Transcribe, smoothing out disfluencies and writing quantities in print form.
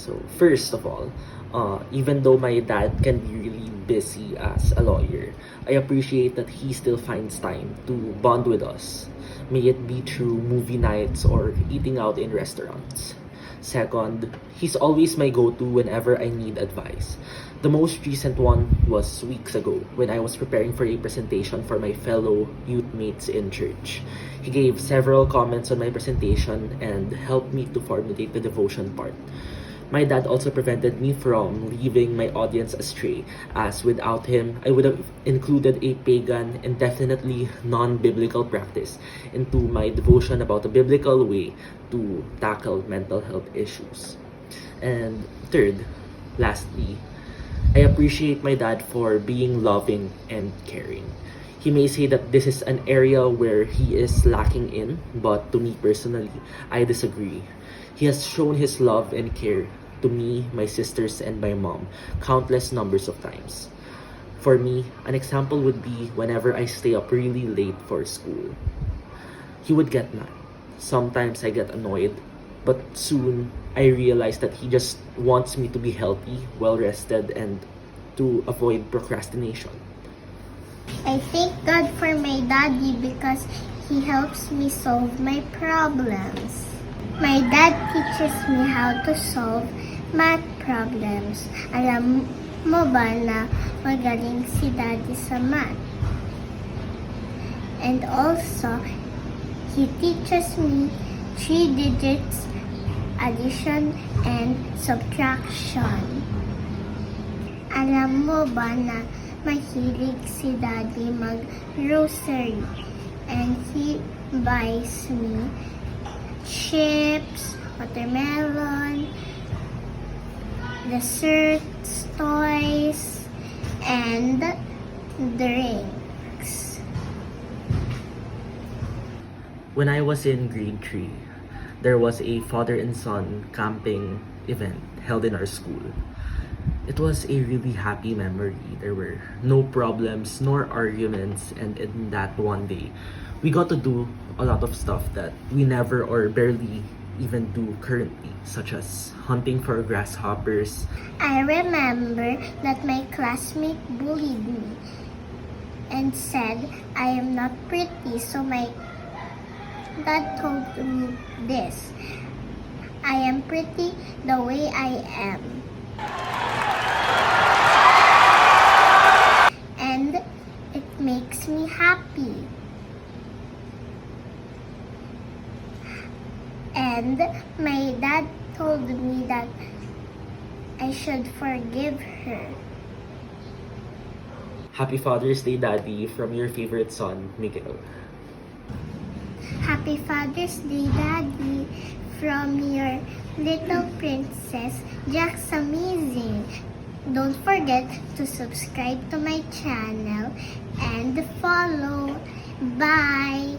So first of all, even though my dad can be really busy as a lawyer, I appreciate that he still finds time to bond with us, may it be through movie nights or eating out in restaurants. Second, he's always my go-to whenever I need advice. The most recent one was weeks ago when I was preparing for a presentation for my fellow youth mates in church. He gave several comments on my presentation and helped me to formulate the devotion part. My dad also prevented me from leaving my audience astray, as without him, I would have included a pagan and definitely non-biblical practice into my devotion about a biblical way to tackle mental health issues. And third, lastly, I appreciate my dad for being loving and caring. He may say that this is an area where he is lacking in, but to me personally, I disagree. He has shown his love and care to me, my sisters, and my mom countless numbers of times. For me, an example would be whenever I stay up really late for school. He would get mad. Sometimes I get annoyed, but soon I realize that he just wants me to be healthy, well rested, and to avoid procrastination. I thank God for my daddy because he helps me solve my problems. My dad teaches me how to solve math problems. Alam mo ba na magaling si daddy sa math? And also, he teaches me 3 digits, addition, and subtraction. Alam mo ba na mahilig si daddy mag-grocery and he buys me chips, watermelon, desserts, toys, and drinks. When I was in grade 3, there was a father and son camping event held in our school. It was a really happy memory. There were no problems nor arguments, and in that one day, we got to do a lot of stuff that we never or barely even do currently, such as hunting for grasshoppers. I remember that my classmate bullied me and said I am not pretty, so my dad told me this: I am pretty the way I am. And it makes me happy. And my dad told me that I should forgive her. Happy Father's Day, Daddy, from your favorite son, Miguel. Happy Father's Day, Daddy, from your little princess, Jack's Amazing. Don't forget to subscribe to my channel and follow. Bye!